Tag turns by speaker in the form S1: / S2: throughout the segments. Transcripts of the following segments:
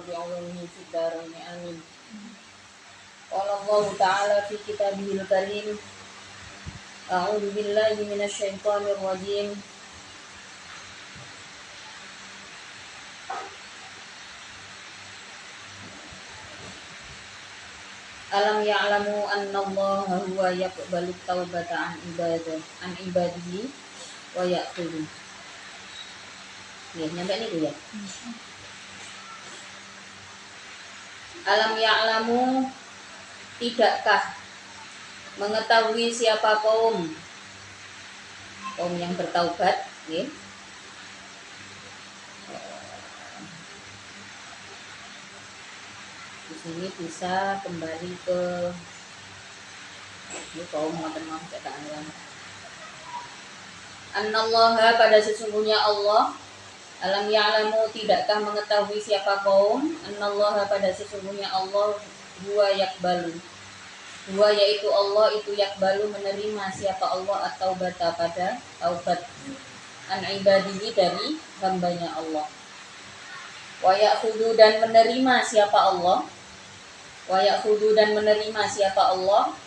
S1: بعلومه في الدارين آمين. قال الله تعالى في كتابه الكريم أعوذ بالله من الشيطان الرجيم ألم يعلموا أن الله هو يقبل التوبة عن عباده ويأخذ. Ya, nyampe nih ya. Alam ya'lamu, tidakkah mengetahui siapa kaum yang bertaubat, ya. Di sini bisa kembali ke kaum ngoten-ngoten cetakan. Annallaha, pada sesungguhnya Allah. Alam ya'lamu, tidakkah mengetahui siapa kaum? Annallaha, pada sesungguhnya Allah, huwa yakbalu. Huwa yaitu Allah itu yakbalu, menerima siapa Allah atau bata pada taubat an ibadihi, dari hambanya Allah. Wa ya'khudhu, dan menerima siapa Allah. Wa ya'khudhu, dan menerima siapa Allah.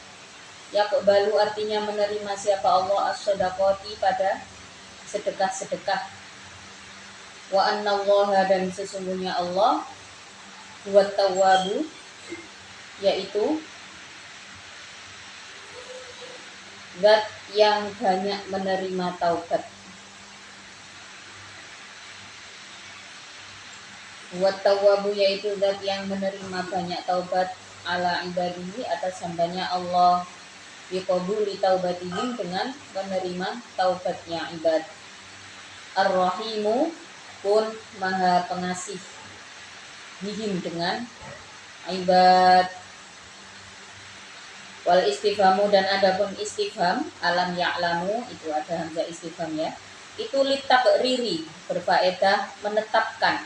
S1: Yakbalu artinya menerima siapa Allah as-shadaqati, pada sedekah-sedekah. Wa annallaha, dan sesungguhnya Allah huwa tawwabu, yaitu zat yang banyak menerima taubat. Huwa tawwabu, yaitu zat yang menerima banyak taubat ala ibadihi, atas hambanya Allah, biqabuli taubatihim, dengan menerima taubatnya ibad. Ar-Rahimu, pun maha pengasih, bihim, dengan ibad. Wal istifhamu, dan adapun istifham alam ya'lamu, itu ada hamzah istifham ya, itu litakriri, berfaedah menetapkan.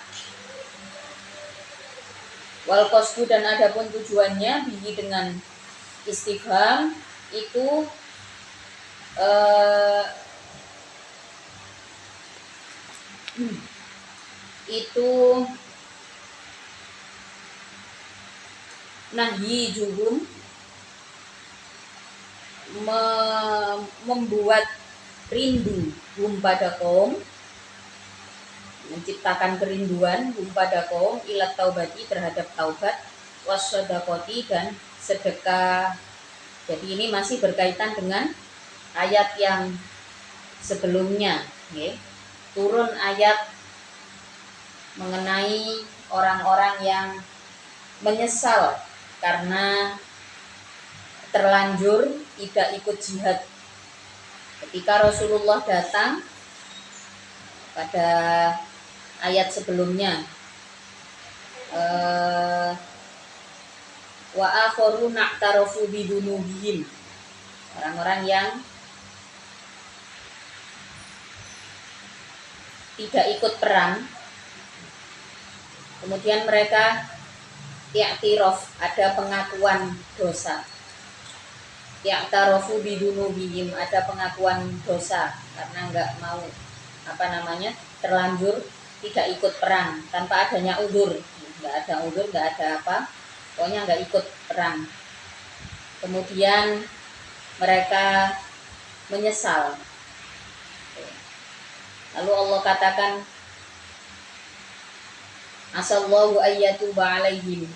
S1: Wal qasdu, dan adapun tujuannya bihi, dengan istifham itu nahyi juhum, membuat rindu hum pada kaum, menciptakan kerinduan hum pada kaum ilat taubati, terhadap taubat, wassadaqati, dan sedekah. Jadi ini masih berkaitan dengan ayat yang sebelumnya, ya. Turun ayat mengenai orang-orang yang menyesal karena terlanjur tidak ikut jihad. Ketika Rasulullah datang pada ayat sebelumnya, wa akharu na'tarafu bidunubihim, orang-orang yang tidak ikut perang, kemudian mereka i'tiraf, ada pengakuan dosa. I'tarafu bidunubihim, ada pengakuan dosa karena enggak mau terlanjur tidak ikut perang tanpa adanya udzur, enggak ada udzur, enggak ada apa, pokoknya enggak ikut perang. Kemudian mereka menyesal. Lalu Allah katakan, asallahu ayyatuba alaihim.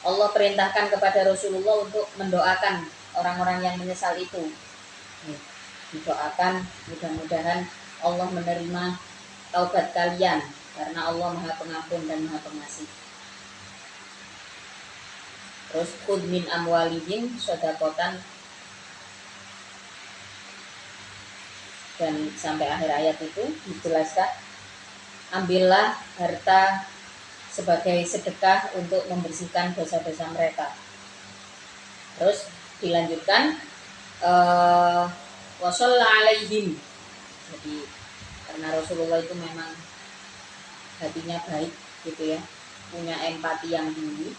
S1: Allah perintahkan kepada Rasulullah untuk mendoakan orang-orang yang menyesal itu. Didoakan, mudah-mudahan Allah menerima taubat kalian, karena Allah Maha Pengampun dan Maha Pengasih. Terus khudh min amwalihim shadaqatan, dan sampai akhir ayat itu dijelaskan, ambillah harta sebagai sedekah untuk membersihkan dosa-dosa mereka. Terus dilanjutkan wa shalla alaihim. Jadi karena Rasulullah itu memang hatinya baik gitu ya, punya empati yang tinggi,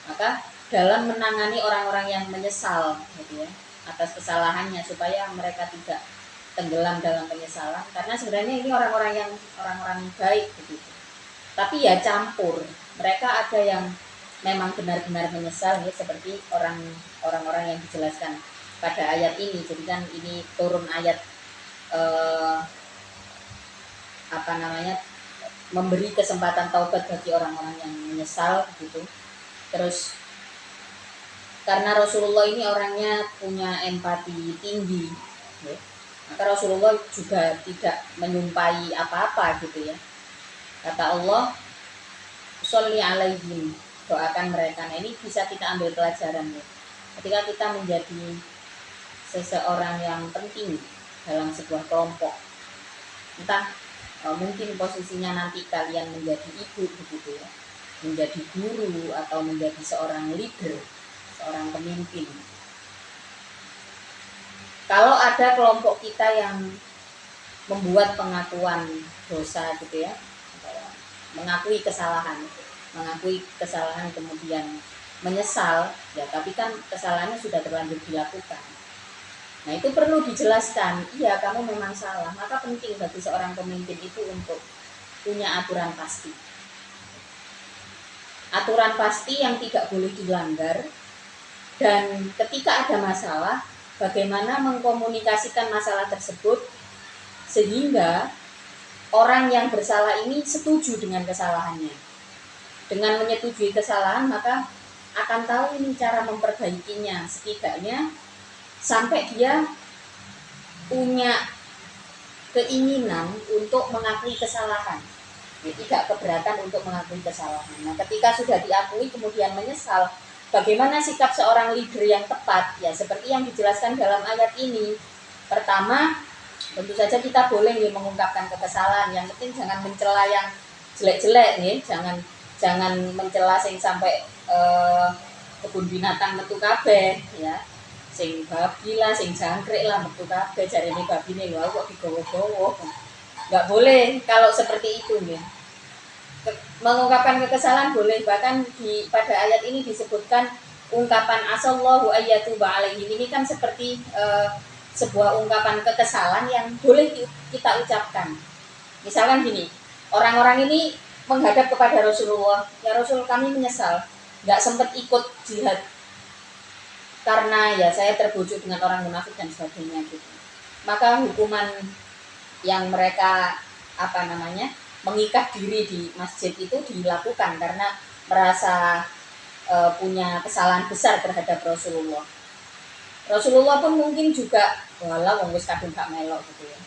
S1: maka dalam menangani orang-orang yang menyesal gitu ya atas kesalahannya, supaya mereka tidak tenggelam dalam penyesalan, karena sebenarnya ini orang-orang baik begitu. Tapi ya campur Mereka ada yang memang benar-benar menyesal ya, seperti orang-orang yang dijelaskan pada ayat ini. Jadi kan ini turun ayat memberi kesempatan taubat bagi orang-orang yang menyesal gitu. Terus karena Rasulullah ini orangnya punya empati tinggi ya, maka Rasulullah juga tidak menyumpai apa-apa gitu ya. Kata Allah, sholli alaihim, doakan mereka. Nah ini bisa kita ambil pelajaran ya. Ketika kita menjadi seseorang yang penting dalam sebuah kelompok, entah mungkin posisinya nanti kalian menjadi ibu begitu ya, menjadi guru atau menjadi seorang leader, seorang pemimpin. Kalau ada kelompok kita yang membuat pengakuan dosa gitu ya, mengakui kesalahan kemudian menyesal ya, tapi kan kesalahannya sudah terlanjur dilakukan. Nah itu perlu dijelaskan, iya kamu memang salah, maka penting bagi seorang pemimpin itu untuk punya aturan pasti. Aturan pasti yang tidak boleh dilanggar, dan ketika ada masalah, bagaimana mengkomunikasikan masalah tersebut sehingga orang yang bersalah ini setuju dengan kesalahannya. Dengan menyetujui kesalahan, maka akan tahu ini cara memperbaikinya, setidaknya sampai dia punya keinginan untuk mengakui kesalahan, tidak keberatan untuk mengakui kesalahan. Nah ketika sudah diakui kemudian menyesal, bagaimana sikap seorang leader yang tepat? Ya seperti yang dijelaskan dalam ayat ini. Pertama, tentu saja kita boleh nih mengungkapkan kekesalan, yang penting jangan mencela yang jelek-jelek nih, jangan mencela sing sampai kebun binatang metu kabeh ya. Sing babi lah, sing jangkrik lah metu kabeh, jarene babine lho kok digowo-gowo. Enggak boleh kalau seperti itu nih. Mengungkapkan kekesalan boleh, bahkan pada ayat ini disebutkan ungkapan asallahu ayyatuba alaihim. Ini kan seperti sebuah ungkapan kekesalan yang boleh kita ucapkan. Misalkan gini, orang-orang ini menghadap kepada Rasulullah, ya Rasul kami menyesal, nggak sempat ikut jihad karena ya saya terbujuk dengan orang munafik dan sebagainya gitu. Maka hukuman yang mereka mengikat diri di masjid itu dilakukan karena merasa punya kesalahan besar terhadap Rasulullah. Rasulullah pun mungkin juga walau wong wis kadung gak melok gitu ya.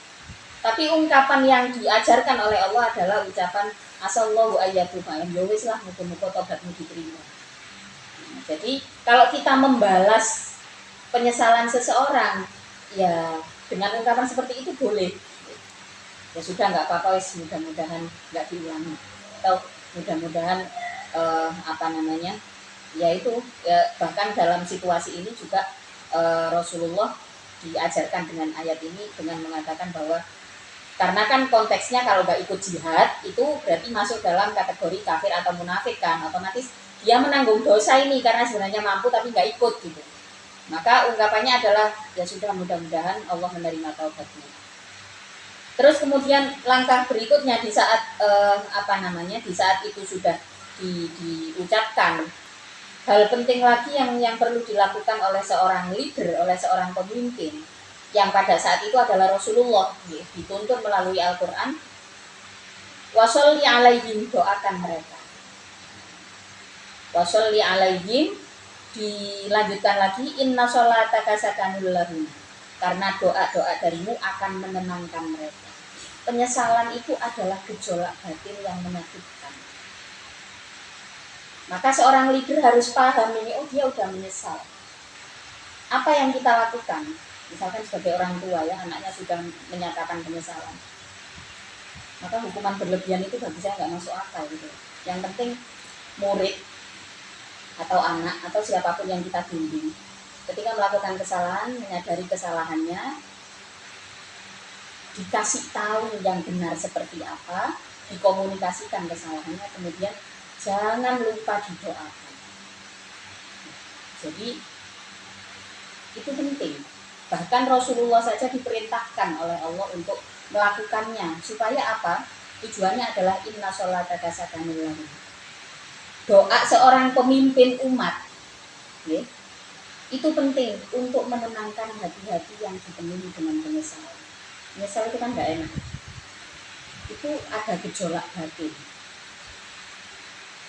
S1: Tapi ungkapan yang diajarkan oleh Allah adalah ucapan asallahu ayyatuba, ya wis lah muga-muga tobatmu diterima. Jadi kalau kita membalas penyesalan seseorang ya dengan ungkapan seperti itu boleh. Ya sudah nggak apa-apa wis, mudah-mudahan nggak diulangi. Atau mudah-mudahan ya itu ya, bahkan dalam situasi ini juga Rasulullah diajarkan dengan ayat ini dengan mengatakan bahwa karena kan konteksnya kalau nggak ikut jihad itu berarti masuk dalam kategori kafir atau munafik kan, otomatis dia menanggung dosa ini karena sebenarnya mampu tapi nggak ikut gitu. Maka ungkapannya adalah ya sudah mudah-mudahan Allah menerima taubatnya. Terus kemudian langkah berikutnya di saat di saat itu sudah diucapkan, hal penting lagi yang perlu dilakukan oleh seorang leader, oleh seorang pemimpin yang pada saat itu adalah Rasulullah, dituntun melalui Al-Quran, washolli alaihim, doakan mereka. Washolli alaihim, dilanjutkan lagi, inna sholataka sakanul lahum, karena doa-doa darimu akan menenangkan mereka. Penyesalan itu adalah gejolak batin yang menyakitkan. Maka seorang leader harus paham ini, oh dia udah menyesal. Apa yang kita lakukan? Misalkan sebagai orang tua ya, anaknya sudah menyatakan penyesalan. Maka hukuman berlebihan itu bagi saya nggak masuk akal gitu. Yang penting murid atau anak atau siapapun yang kita bimbing, ketika melakukan kesalahan, menyadari kesalahannya, dikasih tahu yang benar seperti apa, dikomunikasikan kesalahannya, kemudian jangan lupa didoakan. Jadi itu penting. Bahkan Rasulullah saja diperintahkan oleh Allah untuk melakukannya. Supaya apa? Tujuannya adalah inna sholataka sakanul lahum. doa seorang pemimpin umat, ya, itu penting untuk menenangkan hati-hati yang dipenuhi dengan penyesalan. Menyesal itu kan nggak enak, itu ada gejolak batin.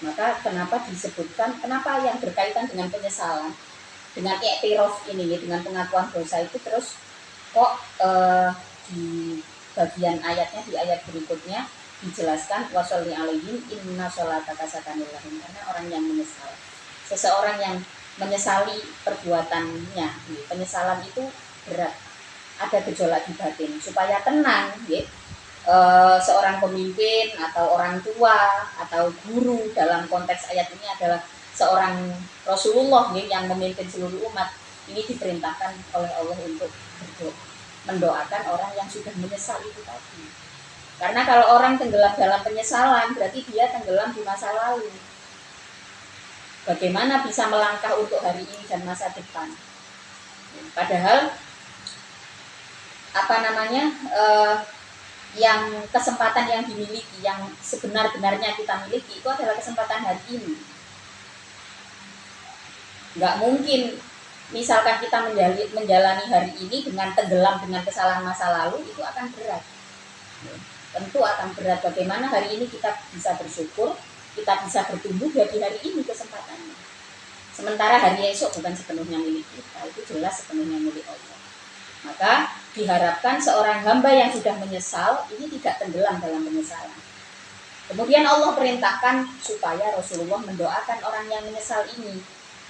S1: Maka kenapa disebutkan, kenapa yang berkaitan dengan penyesalan, dengan i'tiraf ini, dengan pengakuan dosa itu terus kok di bagian ayatnya, di ayat berikutnya dijelaskan washolli alaihim inna sholataka sakanul lahum, karena orang yang menyesal, seseorang yang menyesali perbuatannya, penyesalan itu berat, ada gejolak di batin, supaya tenang, ya. Seorang pemimpin atau orang tua atau guru dalam konteks ayat ini adalah seorang Rasulullah, ya, yang memimpin seluruh umat, ini diperintahkan oleh Allah untuk mendoakan orang yang sudah menyesal itu tadi. Karena kalau orang tenggelam dalam penyesalan, berarti dia tenggelam di masa lalu. Bagaimana bisa melangkah untuk hari ini dan masa depan? Padahal yang kesempatan yang dimiliki, yang sebenar-benarnya kita miliki itu adalah kesempatan hari ini. Nggak mungkin misalkan kita menjalani hari ini dengan tenggelam dengan kesalahan masa lalu, itu akan berat. Tentu akan berat. Bagaimana hari ini kita bisa bersyukur, kita bisa bertumbuh dari hari ini kesempatannya. Sementara hari esok bukan sepenuhnya milik kita, itu jelas sepenuhnya milik Allah. Maka diharapkan seorang hamba yang sudah menyesal ini tidak tenggelam dalam penyesalan. Kemudian Allah perintahkan supaya Rasulullah mendoakan orang yang menyesal ini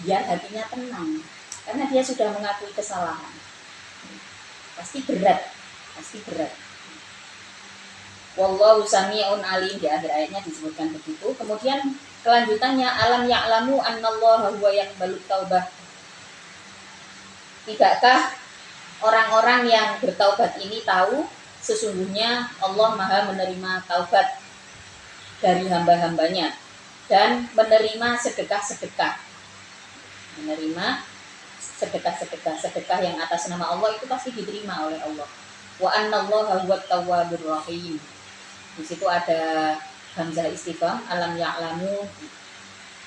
S1: biar hatinya tenang, karena dia sudah mengakui kesalahan. Pasti berat. Wallahu sami'un alim, di akhir ayatnya disebutkan begitu. Kemudian kelanjutannya, alam ya'lamu annallaha huwa yaqbalut taubah. Tidakkah orang-orang yang bertaubat ini tahu sesungguhnya Allah Maha menerima taubat dari hamba-hambanya dan menerima sedekah-sedekah. Sedekah yang atas nama Allah itu pasti diterima oleh Allah. Wa annallaha huwat tawwabur rahim. Di situ ada hamzah istifham, alam ya'lamu,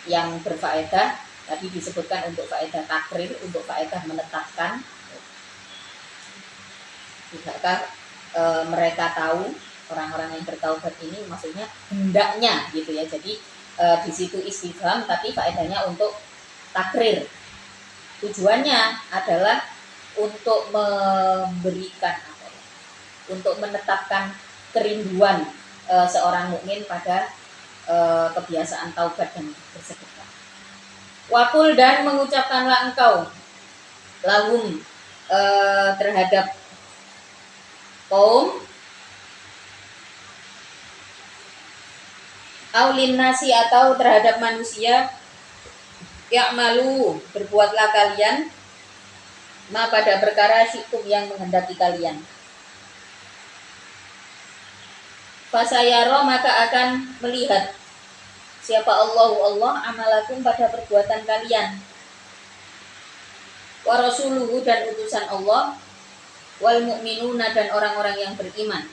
S1: yang berfaedah. Tadi disebutkan untuk faedah takrir, untuk faedah menetapkan. Tidakkah mereka tahu, orang-orang yang bertaubat ini, maksudnya hendaknya gitu ya. Jadi di situ istifham tapi faedahnya untuk takrir. Tujuannya adalah untuk memberikan, untuk menetapkan kerinduan seorang mukmin pada kebiasaan taubat dan bersedekah. Wakul, dan mengucapkanlah engkau lahum terhadap kaum, aulin nasi, atau terhadap manusia, ya'malu, berbuatlah kalian, ma, pada perkara syi'tum, yang menghendaki kalian. Fasayara, maka akan melihat siapa Allah amalakum, pada perbuatan kalian, wa rasuluhu, dan utusan Allah, wal mu'minuna, dan orang-orang yang beriman,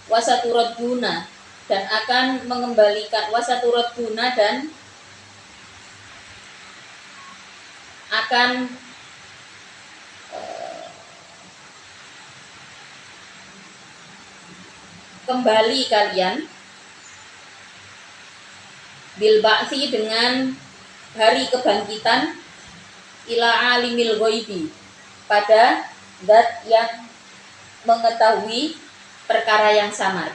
S1: wasaturaduna, dan akan mengembalikan, wasaturaduna, dan akan kembali kalian, bil ba'si, dengan hari kebangkitan, ila alimil ghaibi, pada zat yang mengetahui perkara yang samar.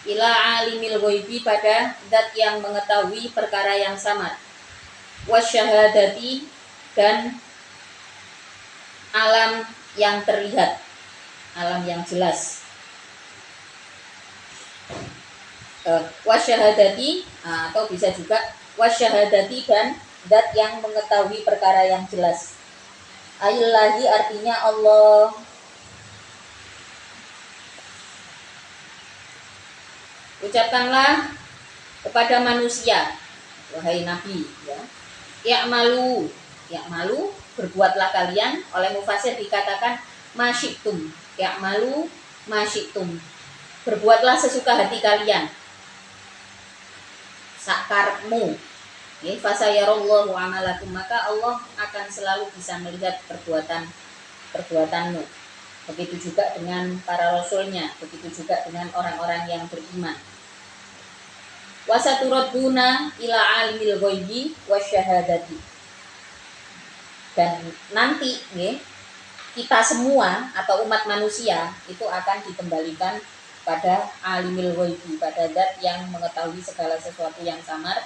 S1: Ila alimil ghaibi, pada zat yang mengetahui perkara yang samar. Wasyahadati, dan alam yang terlihat, alam yang jelas. Wasyahadati, atau bisa juga wasyahadati, dan zat yang mengetahui perkara yang jelas. Aillahi, artinya Allah. Ucapkanlah kepada manusia, wahai Nabi, ya. Ya'malu, berbuatlah kalian. Oleh mufasir dikatakan masyitum, ya'malu masyitum, berbuatlah sesuka hati kalian. sakarmu. Fasayarallahu amalakum, maka Allah akan selalu bisa melihat perbuatanmu. Begitu juga dengan para rasulnya, begitu juga dengan orang-orang yang beriman. Wasaturaduna ila alimil ghaibi wasyahadati. Dan nanti kita semua atau umat manusia itu akan dikembalikan pada alimil ghaibi, pada zat yang mengetahui segala sesuatu yang samar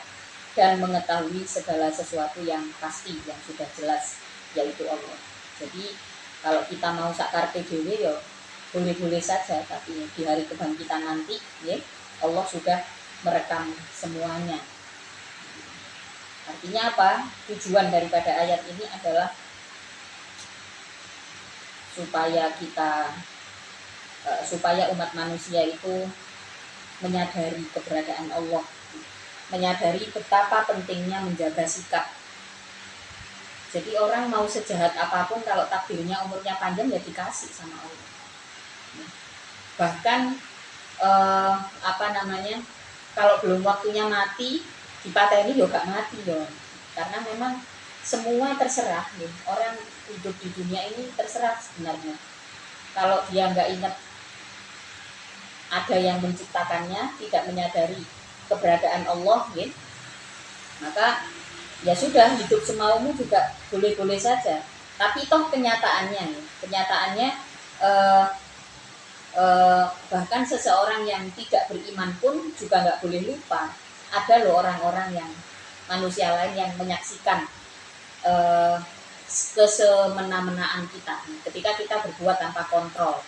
S1: dan mengetahui segala sesuatu yang pasti, yang sudah jelas, yaitu Allah. Jadi kalau kita mau sakar PDW ya boleh-boleh saja, tapi di hari kebangkitan nanti Allah sudah merekam semuanya. Artinya apa? Tujuan daripada ayat ini adalah supaya umat manusia itu menyadari keberadaan Allah, menyadari betapa pentingnya menjaga sikap. Jadi orang mau sejahat apapun, kalau takdirnya umurnya panjang ya dikasih sama Allah. Bahkan kalau belum waktunya mati, dipateni ya gak mati ya. Karena memang semua terserah nih. Orang hidup di dunia ini terserah sebenarnya. Kalau dia nggak ingat ada yang menciptakannya, tidak menyadari keberadaan Allah, maka ya sudah, hidup semaumu juga boleh-boleh saja. Tapi toh kenyataannya bahkan seseorang yang tidak beriman pun juga nggak boleh lupa ada loh orang-orang yang manusia lain yang menyaksikan kesemena-menaan kita ketika kita berbuat tanpa kontrol,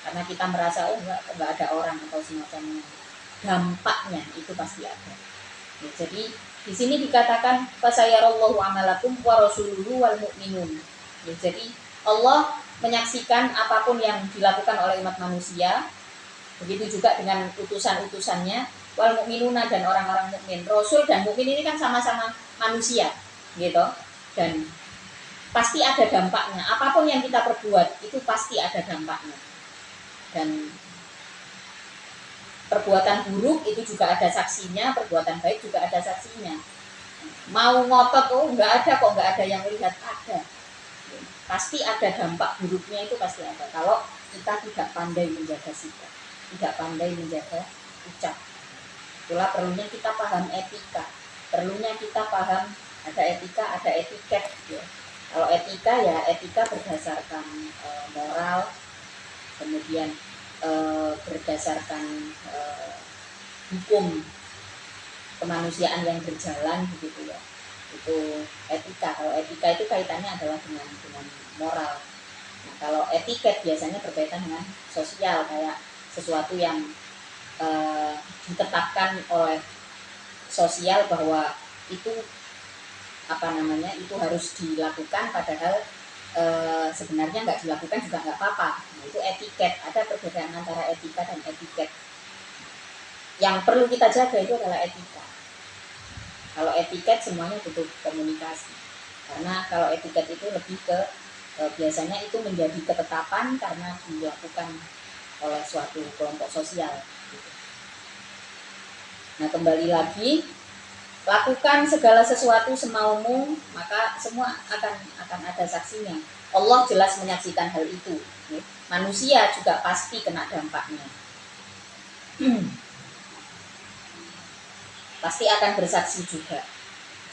S1: karena kita merasa nggak ada orang atau semacamnya. Dampaknya itu pasti ada. Jadi di sini dikatakan fasayarallahu amalakum wa rasuluhu wal mu'minun. Jadi Allah menyaksikan apapun yang dilakukan oleh umat manusia, begitu juga dengan utusan-utusannya, wal mu'minuna, dan orang-orang mukmin. Rasul dan mukmin ini kan sama-sama manusia, gitu. Dan pasti ada dampaknya. Apapun yang kita perbuat itu pasti ada dampaknya. Dan perbuatan buruk itu juga ada saksinya, perbuatan baik juga ada saksinya. Mau ngotot, nggak ada yang melihat, ada. Pasti ada dampak buruknya, itu pasti ada. Kalau kita tidak pandai menjaga sikap, tidak pandai menjaga ucap. Itulah perlunya kita paham etika, perlunya kita paham ada etika, ada etiket. Kalau etika ya etika berdasarkan moral, kemudian berdasarkan hukum kemanusiaan yang berjalan, begitu ya. Itu etika. Kalau etika itu kaitannya adalah dengan moral. Nah, kalau etiket biasanya berkaitan dengan sosial, kayak sesuatu yang ditetapkan oleh sosial bahwa itu itu harus dilakukan, padahal sebenarnya nggak dilakukan juga nggak apa-apa. Nah, itu etiket. Ada perbedaan antara etika dan etiket. Yang perlu kita jaga itu adalah etika. Kalau etiket semuanya butuh komunikasi, karena kalau etiket itu lebih ke biasanya itu menjadi ketetapan karena dilakukan oleh suatu kelompok sosial. Nah, kembali lagi, lakukan segala sesuatu semaumu, maka semua akan ada saksinya. Allah jelas menyaksikan hal itu. Manusia juga pasti kena dampaknya. Pasti akan bersaksi juga.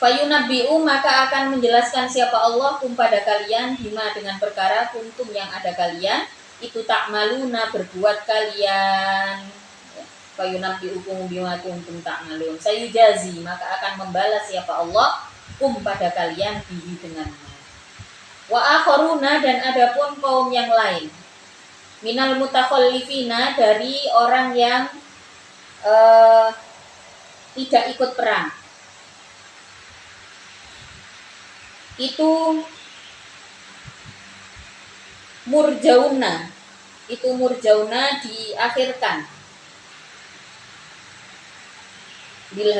S1: Fayunabbi'u, maka akan menjelaskan siapa Allah pada kalian bima, dengan perkara kuntum yang ada kalian itu ta'maluna, berbuat kalian. Fayunabbi'ukum bima kuntum ta'malun. Sayujazi, maka akan membalas siapa Allah pada kalian bihi, dengannya. Wa akharuna, dan adapun kaum yang lain, minal mutakhallifina, dari orang yang tidak ikut perang, itu murjauna diakhirkan bil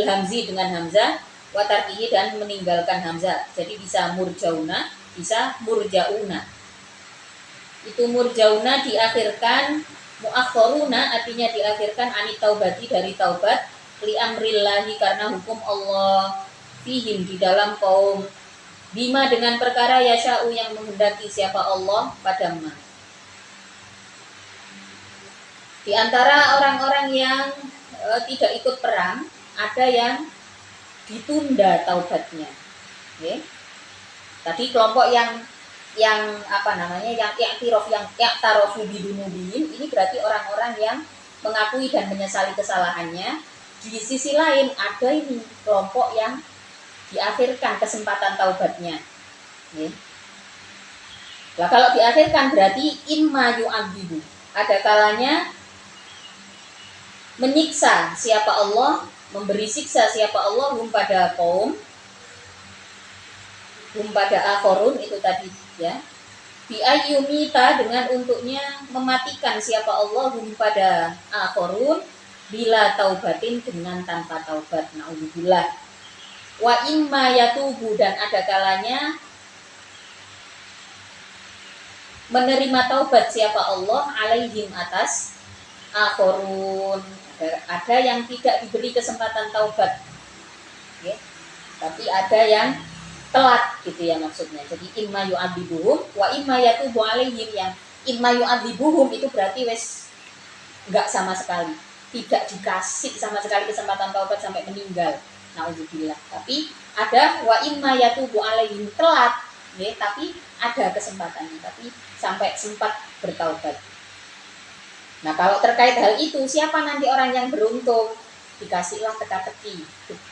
S1: hamzi dengan hamzah, wa tarkihi, dan meninggalkan hamzah. Jadi bisa murjauna, bisa murjauna. Itu murjauna diakhirkan, muakhkharuna artinya diakhirkan, anit taubati, dari taubat, li amrillahi karena hukum Allah fihim di dalam kaum bima dengan perkara yasha'u yang menghendaki siapa Allah pada ma. Di antara orang-orang yang tidak ikut perang ada yang ditunda taubatnya. Okay. Tadi kelompok yang apa namanya yang i'tiraf yang i'tarafu bidunubihim ini berarti orang-orang yang mengakui dan menyesali kesalahannya. Di sisi lain ada ini kelompok yang diakhirkan kesempatan taubatnya. Okay. Nah, kalau diakhirkan berarti imma yu'adzibu. Ada kalanya menyiksa siapa Allah, memberi siksa siapa Allah pada kaum, pada akhorun itu tadi ya. Bi ayyumita dengan untuknya mematikan siapa Allah pada akhorun bila taubatin dengan tanpa taubat. Naudzubillah. Wa imma yatubu dan ada kalanya menerima taubat siapa Allah alaihim atas akhorun. Ada yang tidak diberi kesempatan taubat, okay. Tapi ada yang telat gitu ya maksudnya. Jadi imma yu'adzibuhum wa imma yatubu alaihim, yang imma yu'adzibuhum itu berarti wes enggak sama sekali, tidak dikasih sama sekali kesempatan taubat sampai meninggal. Nauzubillah. Tapi ada wa imma yatubu alaihim telat, okay. Tapi ada kesempatannya, tapi sampai sempat bertaubat. Nah, kalau terkait hal itu, siapa nanti orang yang beruntung? Dikasihlah teka-teki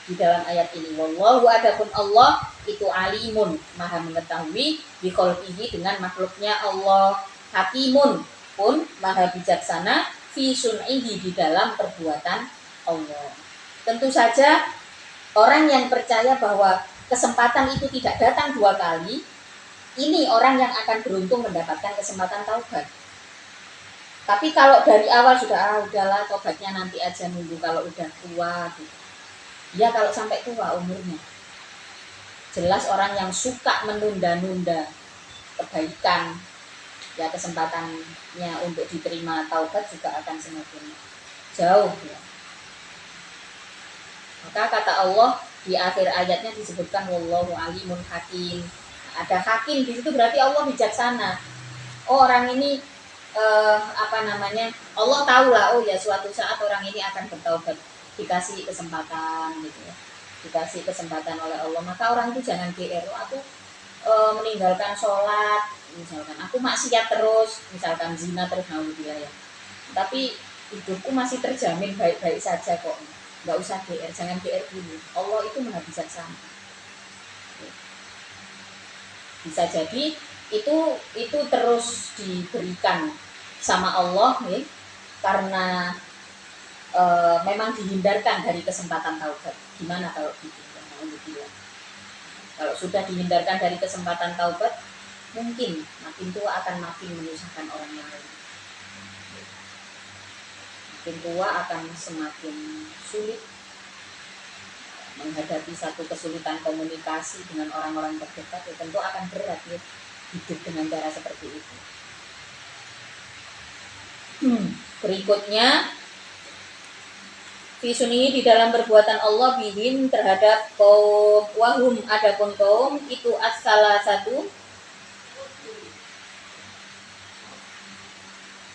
S1: di dalam ayat ini. Wallahu adapun Allah itu alimun, maha mengetahui bi khalqihi dengan makhluknya Allah. Hakimun pun maha bijaksana fi sun'ihi di dalam perbuatan Allah. Tentu saja orang yang percaya bahwa kesempatan itu tidak datang dua kali, ini orang yang akan beruntung mendapatkan kesempatan taubat. Tapi kalau dari awal sudah udahlah tobatnya nanti aja, nunggu kalau udah tua gitu. Ya kalau sampai tua umurnya. Jelas orang yang suka menunda-nunda kebaikan, ya kesempatannya untuk diterima taubat juga akan semakin jauh ya. Maka kata Allah di akhir ayatnya disebutkan wallahu alimun hakim. Ada hakim di situ berarti Allah bijaksana. Oh, orang ini Allah tahu lah, oh ya suatu saat orang ini akan bertaubat, dikasih kesempatan gitu ya, dikasih kesempatan oleh Allah. Maka orang itu jangan GR, aku meninggalkan sholat misalkan, aku maksiat terus, misalkan zina terus, naudzubillah ya, tapi hidupku masih terjamin baik-baik saja kok, nggak usah GR, jangan GR dulu. Allah itu maha bijaksana. Bisa jadi itu terus diberikan sama Allah ya, karena memang dihindarkan dari kesempatan taubat. Gimana kalau gitu? Kalau sudah dihindarkan dari kesempatan taubat, mungkin makin tua akan makin menyusahkan orang lain. Makin tua akan semakin sulit menghadapi satu kesulitan komunikasi dengan orang-orang terdekat, ya tentu akan berat ya hidup dengan cara seperti itu. Berikutnya fisuni di dalam perbuatan Allah bihim terhadap kaum wahum, adapun kaum itu as-salah satu,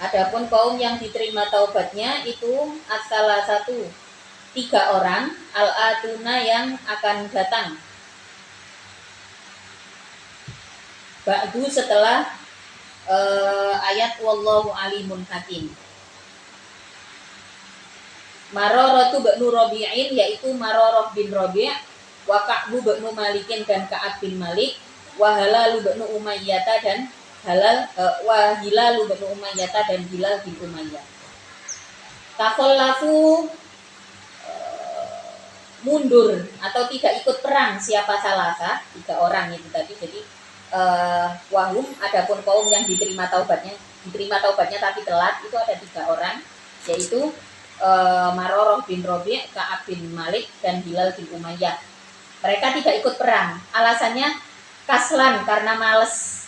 S1: adapun kaum yang diterima taubatnya itu as-salah satu, 3 orang al-atuna yang akan datang ba'du setelah ayat wallahu alimun hakim. Mararatu ba'nu Rabi'in, yaitu Mararah bin Rabi', wa Ka'bu ba'nu Malikin dan Ka'ab bin Malik, wa Halalu ba'nu Umayyata dan wa Hilalu ba'nu Umayyata dan Hilal bin Umayyah. Takhallafu mundur atau tidak ikut perang siapa salasa, 3 orang itu tadi. Jadi wahum adapun kaum yang diterima taubatnya tapi telat, itu ada 3 orang, yaitu Mararah bin Rabi', Ka'ab bin Malik dan Hilal bin Umayyah. Mereka tidak ikut perang. Alasannya kaslan, karena males.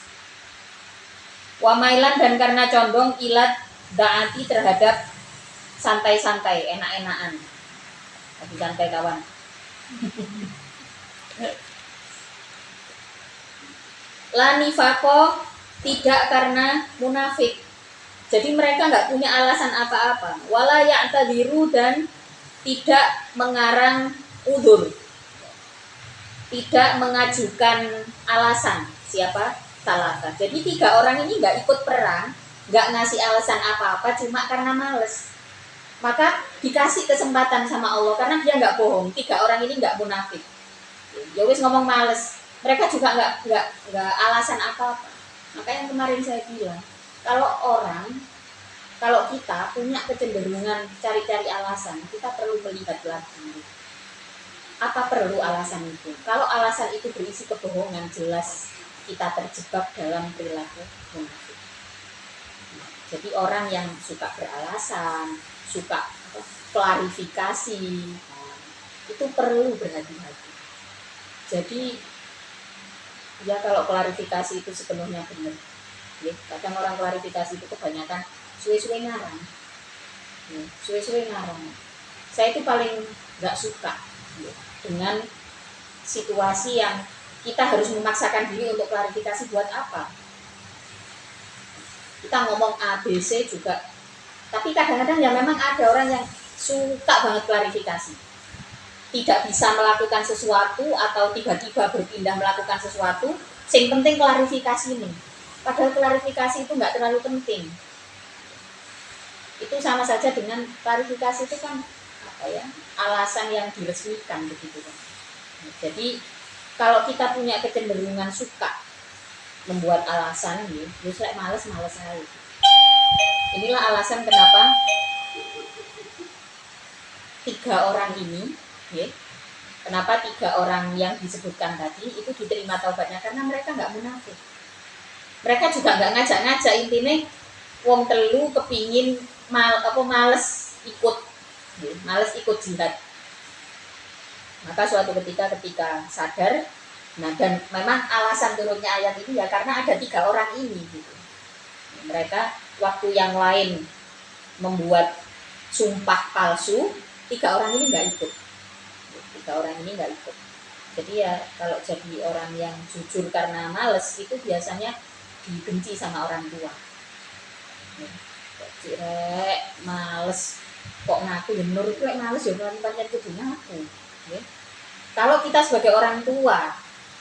S1: Wamailan, dan karena condong ilat da'ati terhadap santai-santai, enak-enakan. lagi santai kawan. La nifaqo, tidak karena munafik. Jadi mereka nggak punya alasan apa-apa. Wala ya'tadiru, dan tidak mengarang udzur. Tidak mengajukan alasan. Siapa? Talaka. Jadi 3 orang ini nggak ikut perang, nggak ngasih alasan apa-apa, cuma karena males. Maka dikasih kesempatan sama Allah karena dia nggak bohong. 3 orang ini nggak munafik. Ya wis ngomong males. Mereka juga nggak alasan apa-apa. Maka yang kemarin saya bilang, kalau kita punya kecenderungan cari-cari alasan, kita perlu melihat lagi. Apa perlu alasan itu? Kalau alasan itu berisi kebohongan, jelas kita terjebak dalam perilaku munafik. Jadi orang yang suka beralasan, suka klarifikasi, itu perlu berhati-hati. Jadi ya kalau klarifikasi itu sepenuhnya benar. Ya, kadang orang klarifikasi itu kebanyakan suwe-suwe ngarang. Ya, suwe-suwe ngarang. Saya itu paling nggak suka ya, dengan situasi yang kita harus memaksakan diri untuk klarifikasi. Buat apa? Kita ngomong A, B, C juga. Tapi kadang-kadang ya memang ada orang yang suka banget klarifikasi. Tidak bisa melakukan sesuatu atau tiba-tiba berpindah melakukan sesuatu. Yang penting klarifikasi ini. Padahal klarifikasi itu nggak terlalu penting. Itu sama saja dengan klarifikasi itu kan apa ya, alasan yang diresmikan begitu kan. Jadi kalau kita punya kecenderungan suka membuat alasan nih, justru males aja. Inilah alasan kenapa 3 orang ini, ya, kenapa 3 orang yang disebutkan tadi itu diterima taubatnya, karena mereka nggak munafik. Mereka juga nggak ngajak-ngajak, intinya wong telu kepingin males ikut jihad. Maka suatu ketika sadar, nah dan memang alasan turunnya ayat ini ya karena ada 3 orang ini gitu. Mereka waktu yang lain membuat sumpah palsu, 3 orang ini nggak ikut. 3 orang ini nggak ikut. Jadi ya kalau jadi orang yang jujur karena males itu biasanya dibenci sama orang tua. Cirek males kok ngaku ya menurut gue males ya pancen kudu ngaku. Kalau kita sebagai orang tua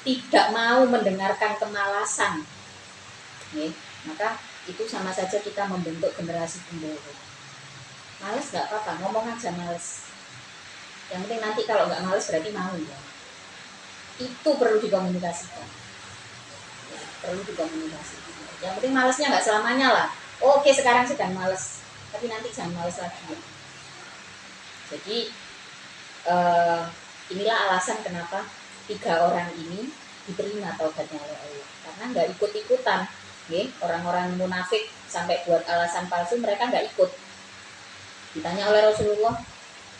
S1: tidak mau mendengarkan kemalasan, maka itu sama saja kita membentuk generasi pembohong. Males nggak apa-apa, ngomong aja males. Yang penting nanti kalau nggak males berarti mau ya. Itu perlu dikomunikasikan. Perlu dikomunikasikan. Yang penting malesnya nggak selamanya lah. Oke, sekarang sedang males, tapi nanti jangan males lagi. Ya. Jadi inilah alasan kenapa 3 orang ini diterima taubatnya oleh Allah, karena nggak ikut-ikutan. Orang-orang munafik sampai buat alasan palsu, mereka nggak ikut. Ditanya oleh Rasulullah,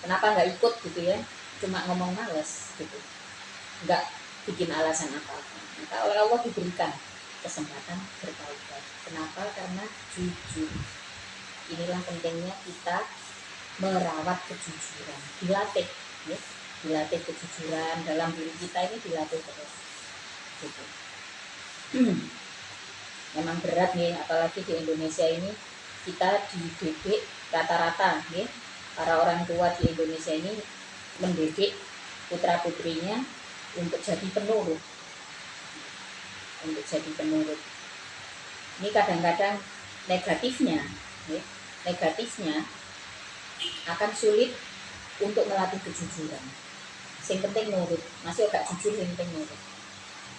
S1: kenapa nggak ikut gitu ya? Cuma ngomong males gitu, nggak bikin alasan apa-apa. Maka oleh Allah diberikan kesempatan bertaubat. Kenapa? Karena jujur. Inilah pentingnya kita merawat kejujuran, dilatih, ya. Dilatih kejujuran dalam diri kita ini, dilatih terus. Gitu. Memang berat nih, apalagi di Indonesia ini kita dididik rata-rata, ya. Para orang tua di Indonesia ini mendidik putra putrinya untuk jadi penurut. Ini kadang-kadang negatifnya akan sulit untuk melatih kejujuran. Yang penting nurut, masih agak jujur, yang penting nurut.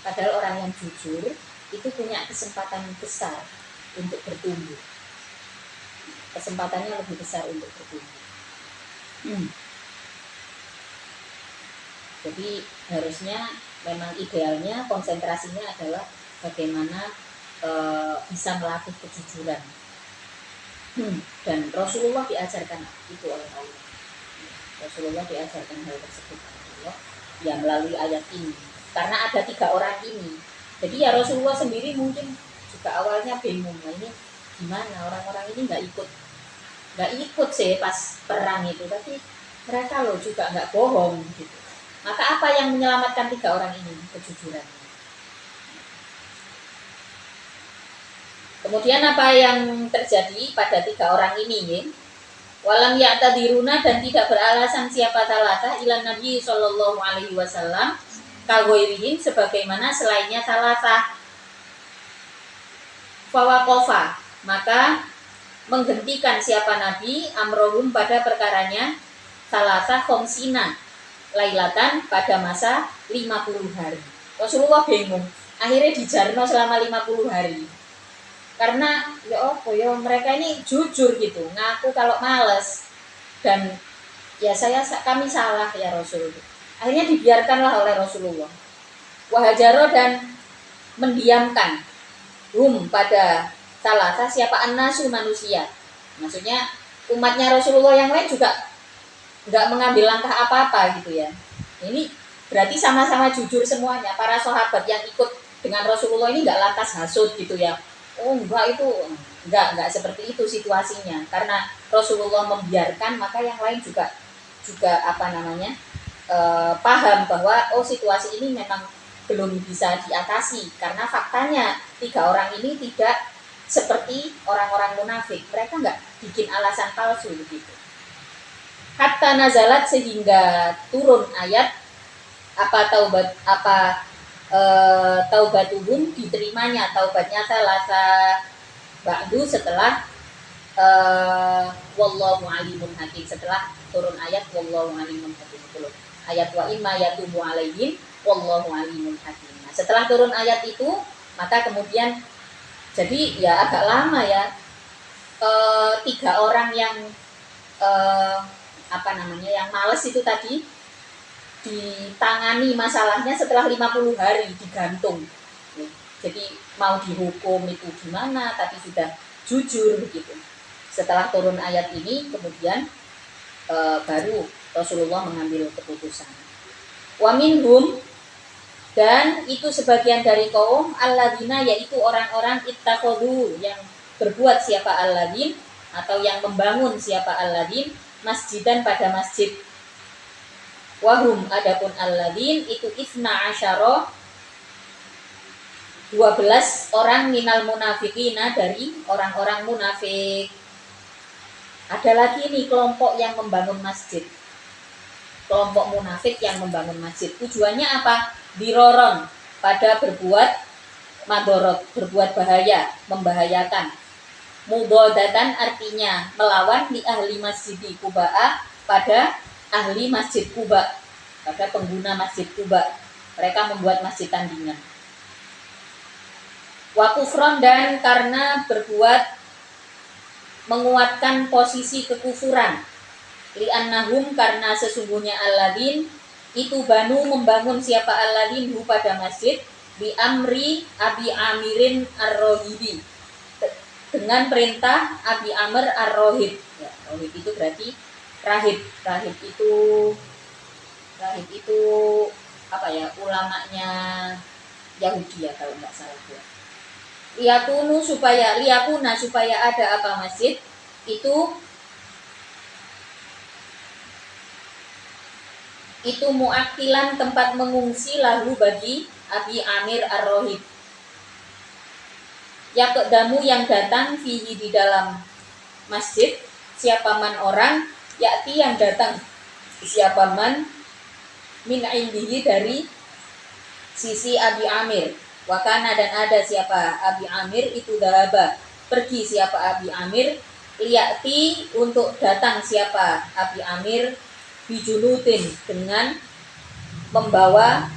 S1: Padahal orang yang jujur itu punya kesempatan besar untuk bertumbuh. Kesempatannya lebih besar untuk bertumbuh. Jadi harusnya memang idealnya konsentrasinya adalah bagaimana bisa melatih kejujuran. Dan Rasulullah diajarkan itu oleh Allah. Rasulullah diajarkan hal tersebut oleh Allah ya melalui ayat ini. Karena ada 3 orang ini. Jadi ya Rasulullah sendiri mungkin juga awalnya bingung, nah ini gimana orang-orang ini nggak ikut sih pas perang itu, tapi mereka loh juga nggak bohong gitu. Maka apa yang menyelamatkan 3 orang ini? Kejujuran. Kemudian apa yang terjadi pada 3 orang ini ya? Walam ya'tadiruna, dan tidak beralasan siapa salasa ila Nabi sallallahu alaihi wasallam kagoirihin, sebagaimana selainnya salasa. Fawaqafa, maka menghentikan siapa Nabi amrohum pada perkaranya salasa khomsina lailatan, pada masa 50 hari. Rasulullah bingung, akhirnya dijarno selama 50 hari. Karena mereka ini jujur gitu, ngaku kalau males, dan ya kami salah ya Rasul. Akhirnya dibiarkanlah oleh Rasulullah. Wahajaro, dan mendiamkan pada salasa siapa annasu, manusia. Maksudnya umatnya Rasulullah yang lain juga nggak mengambil langkah apa-apa gitu ya. Ini berarti sama-sama jujur semuanya. Para sahabat yang ikut dengan Rasulullah ini nggak lantas hasut gitu ya. Oh enggak, itu enggak seperti itu situasinya. Karena Rasulullah membiarkan, maka yang lain juga paham bahwa situasi ini memang belum bisa diatasi, karena faktanya 3 orang ini tidak seperti orang-orang munafik. Mereka nggak bikin alasan palsu begitu. Hatta nazalat, sehingga turun ayat taubatuhum, diterimanya taubatnya salasa ba'du, setelah wallahu alimun hakim, setelah turun ayat wallahu alimun hakim itu, ayat wa imma yatubu alaihim wallahu alimun hakim. Nah, setelah turun ayat itu, maka kemudian jadi ya agak lama ya, 3 orang yang yang males itu tadi ditangani masalahnya setelah 50 hari digantung. Jadi mau dihukum itu gimana, tapi sudah jujur begitu. Setelah turun ayat ini kemudian baru Rasulullah mengambil keputusan. Wa minhum, dan itu sebagian dari kaum alladzina, yaitu orang-orang ittakhadhu, yang berbuat siapa alladzin, atau yang membangun siapa alladzin, masjidan, pada masjid. Wahum, adapun alladzin itu isna asyara, 12 orang, minal munafikina, dari orang-orang munafik. Ada lagi nih kelompok yang membangun masjid, kelompok munafik yang membangun masjid. Tujuannya apa? Diroron, pada berbuat madorot, berbuat bahaya, membahayakan. Mudodatan, artinya melawan, di ahli masjid Kuba'a, pada ahli masjid Kuba, pada pengguna masjid Kuba. Mereka membuat masjid tandingan. Wa kufron, dan karena berbuat menguatkan posisi kekufuran. Li'annahum, karena sesungguhnya alladzin itu banu, membangun siapa alladzin hu, pada masjid, bi amri Abi Amirin ar-Rohibi, dengan perintah Abi Amr ar-Rohib. Ya, Rohib itu berarti rahib. Rahib itu apa ya, ulamanya Yahudi ya kalau nggak salah ya. Liyakuna, supaya ada apa, masjid itu muakkilan, tempat mengungsi, lahu, bagi Abi Amir ar-Rohib. Yaqdamu, yang datang, fihi, di dalam masjid, siapa man orang, yakti, yang datang siapa man, min indihi, dari sisi Abi Amir. Wakana, dan ada siapa Abi Amir itu dahaba, pergi siapa Abi Amir, liyati, untuk datang siapa Abi Amir, bijunutin, dengan membawa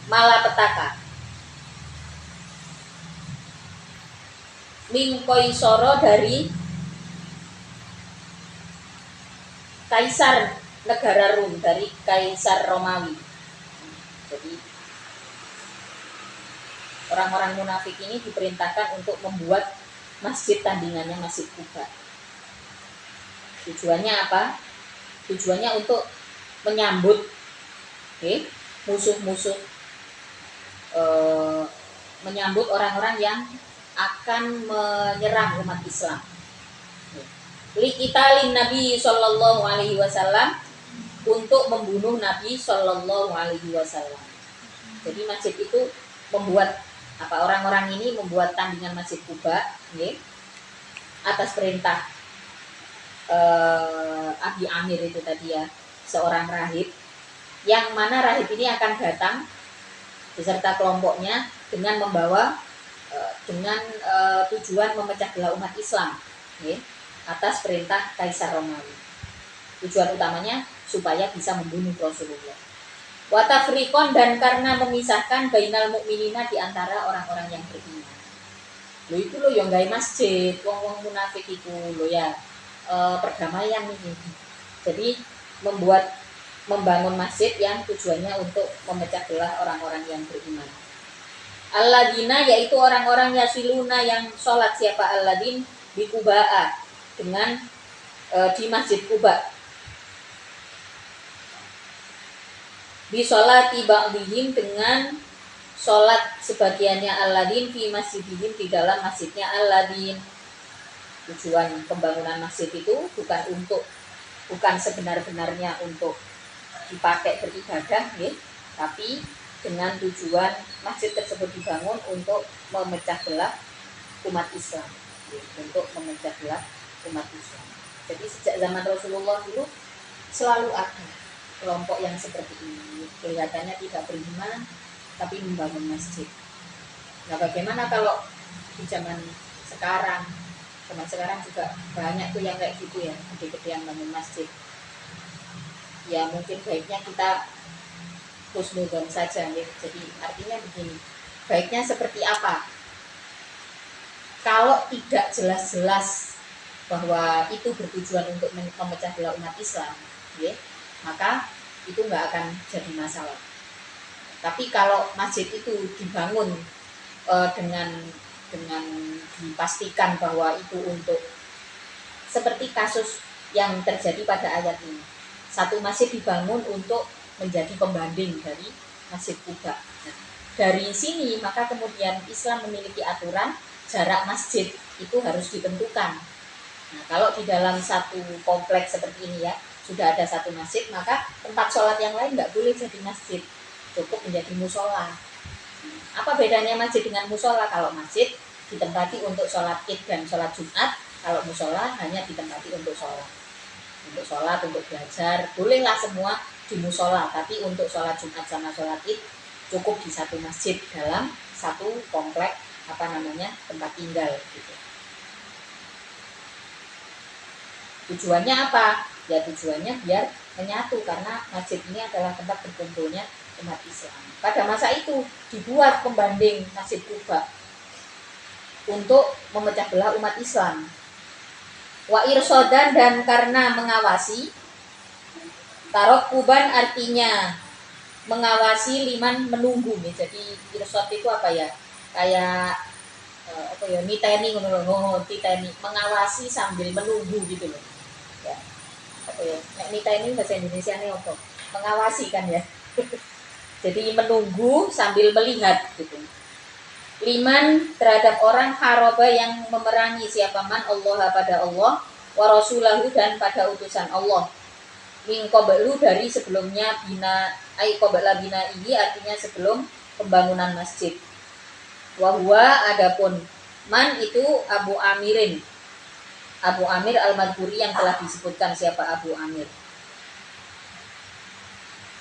S1: malapetaka. Min Qaisara, dari kaisar negara Rum, dari kaisar Romawi. Jadi orang-orang munafik ini diperintahkan untuk membuat masjid tandingannya, masjid Kuba. Tujuannya apa? Tujuannya untuk menyambut musuh-musuh, menyambut orang-orang yang akan menyerang umat Islam. liqitalin Nabi sallallahu alaihi wasallam, untuk membunuh Nabi sallallahu alaihi wasallam. Jadi masjid itu membuat orang-orang ini membuat tandingan Masjid Kuba, okay, atas perintah Abi Amir itu tadi ya, seorang rahib, yang mana rahib ini akan datang beserta kelompoknya dengan membawa tujuan memecah belah umat Islam, okay, atas perintah Kaisar Romawi. Tujuan utamanya supaya bisa membunuh Rasulullah. Watafrikon, dan karena memisahkan bainal mukminina, di antara orang-orang yang beriman. Lo itu lo yang gaya masjid, wong-wong munafik itu lo ya, perdamaian ini. Jadi membangun masjid yang tujuannya untuk memecah belah orang-orang yang beriman. Alladina, yaitu orang-orang yasiluna yang sholat, siapa alladin di Kuba'a, dengan di Masjid Kuba, di sholati ba'dihim, dengan sholat sebagiannya alladin fi masjidihim, di dalam masjidnya alladin. Tujuan pembangunan masjid itu bukan sebenar-benarnya untuk dipakai beribadah, ya, tapi dengan tujuan masjid tersebut dibangun untuk memecah belah umat Islam, ya, untuk memecah belah umat Islam. Jadi sejak zaman Rasulullah dulu selalu ada kelompok yang seperti ini, kelihatannya tidak beriman tapi membangun masjid. Nah, bagaimana kalau di zaman sekarang juga banyak tuh yang kayak gitu ya, gede-gedean bangun masjid. Ya mungkin baiknya kita husnudzon saja, ya. Jadi artinya begini, baiknya seperti apa? Kalau tidak jelas-jelas bahwa itu bertujuan untuk memecah belah umat Islam, ya, maka itu nggak akan jadi masalah. Tapi kalau masjid itu dibangun dengan dipastikan bahwa itu untuk, seperti kasus yang terjadi pada ayat ini, satu masjid dibangun untuk menjadi pembanding dari Masjid Kuba. Nah, dari sini maka kemudian Islam memiliki aturan jarak masjid itu harus ditentukan. Nah, kalau di dalam satu kompleks seperti ini ya, sudah ada satu masjid, maka tempat sholat yang lain nggak boleh jadi masjid, cukup menjadi musola. Apa bedanya masjid dengan musola? Kalau masjid ditempati untuk sholat id dan sholat Jumat, kalau musola hanya ditempati untuk sholat, untuk belajar, bolehlah semua di musola, tapi untuk sholat Jumat sama sholat id cukup di satu masjid dalam satu komplek tempat tinggal gitu. Tujuannya apa? Ya tujuannya biar menyatu, karena masjid ini adalah tempat berkumpulnya umat Islam. Pada masa itu dibuat pembanding Masjid Kuba untuk memecah belah umat Islam. Wa irsodan, dan karena mengawasi. Tarok kuban artinya mengawasi, liman menunggu ya. Jadi irsod itu apa ya? Kayak niteni titeni, mengawasi sambil menunggu gitu loh. Ya. Niteni bahasa Indonesia ini apa? Mengawasi kan ya. Jadi menunggu sambil melihat gitu. Liman, terhadap orang haroba yang memerangi, siapa man Allah, pada Allah, wa rasulahu, dan pada utusan Allah. Min qablu, dari sebelumnya, bina ai qabla bina ini artinya sebelum pembangunan masjid. Wa huwa, adapun man itu Abu Amir Al-Madhuri, yang telah disebutkan siapa Abu Amir.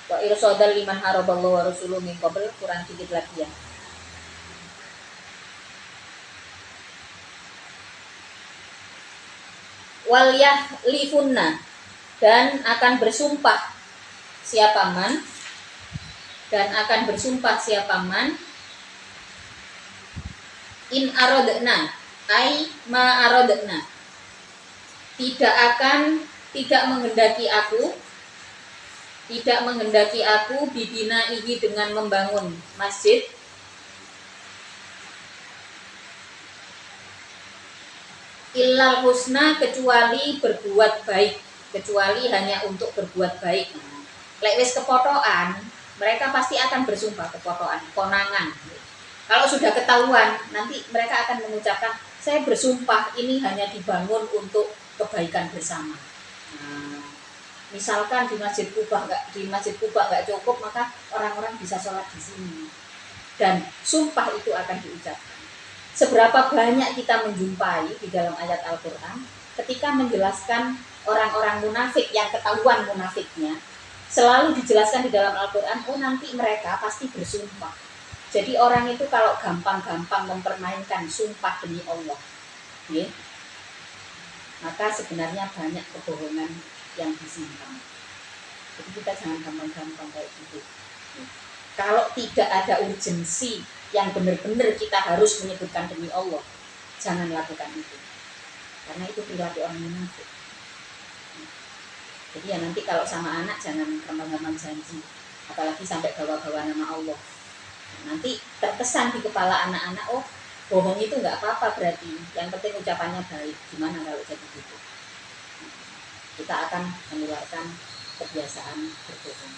S1: Wa irsadal liman haraballahu wa rasuluhu min qabl, kurang dikit lagi ya. Wal yahlifunna, dan akan bersumpah siapa man, in aradna ai ma aradna, tidak menghendaki aku bibina ini, dengan membangun masjid, illal husna, kecuali berbuat baik, kecuali hanya untuk berbuat baik. Lek wis kepotokan, mereka pasti akan bersumpah, kepotokan, konangan. Kalau sudah ketahuan, nanti mereka akan mengucapkan, saya bersumpah ini hanya dibangun untuk kebaikan bersama. Nah, misalkan di Masjid Kuba nggak cukup, maka orang-orang bisa sholat di sini. Dan sumpah itu akan diucapkan. Seberapa banyak kita menjumpai di dalam ayat Al-Quran ketika menjelaskan orang-orang munafik yang ketahuan munafiknya, selalu dijelaskan di dalam Al-Quran, oh nanti mereka pasti bersumpah. Jadi orang itu kalau gampang-gampang mempermainkan sumpah demi Allah, ya, maka sebenarnya banyak kebohongan yang disimpan. Jadi kita jangan gampang-gampang kayak gitu. Kalau tidak ada urgensi yang benar-benar kita harus menyebutkan demi Allah, jangan lakukan itu. Karena itu perilaku orang munafik. Jadi ya nanti kalau sama anak jangan gampang-gampang janji, apalagi sampai bawa-bawa nama Allah. Nanti terkesan di kepala anak-anak, oh bohong itu nggak apa-apa berarti, yang penting ucapannya baik. Gimana kalau jadi gitu? Kita akan menularkan kebiasaan berbohong.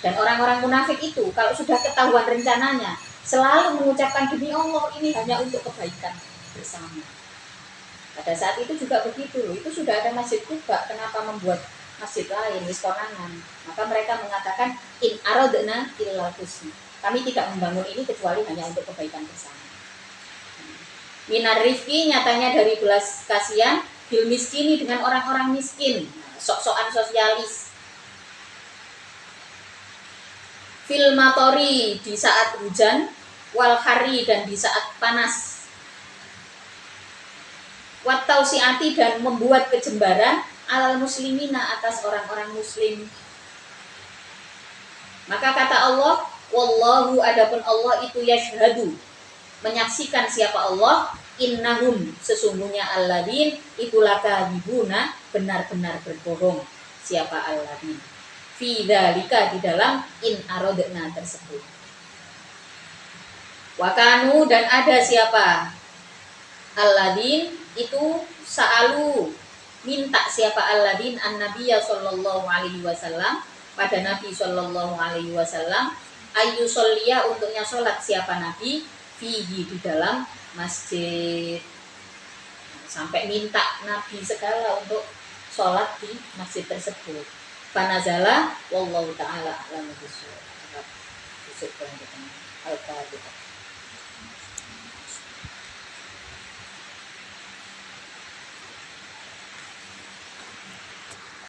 S1: Dan orang-orang munafik itu kalau sudah ketahuan rencananya, selalu mengucapkan demi Allah ini hanya untuk kebaikan bersama. Pada saat itu juga begitu loh, itu sudah ada Masjid Kuba, kenapa membuat masjid lain, konangan? Maka mereka mengatakan in aradna illal husna. Kami tidak membangun ini kecuali hanya untuk kebaikan bersama. Minar rifki, nyatanya dari belas kasihan, bil miskini, dengan orang-orang miskin, sok-sokan sosialis. Fil matori, di saat hujan, wal hari, dan di saat panas. Wat tausiati, dan membuat kejembaran alal muslimina, atas orang-orang muslim. Maka kata Allah, wallahu, adapun Allah itu yashhadu, menyaksikan siapa Allah, innahum, sesungguhnya alladzin itu lakadzibuna, benar-benar berbohong siapa alladzin fi dzalika, di dalam in aradna tersebut. Wa kanu, dan ada siapa alladzin itu sa'alu, minta siapa alladzin an-nabiyya sallallahu alaihi wasallam, pada Nabi sallallahu alaihi wasallam, ayu sholliya, untuknya sholat siapa Nabi, fihi, di dalam masjid. Sampai minta Nabi segala untuk sholat di masjid tersebut. Fanazala wallahu ta'ala a'lamu bishawab. Al-Fatihah.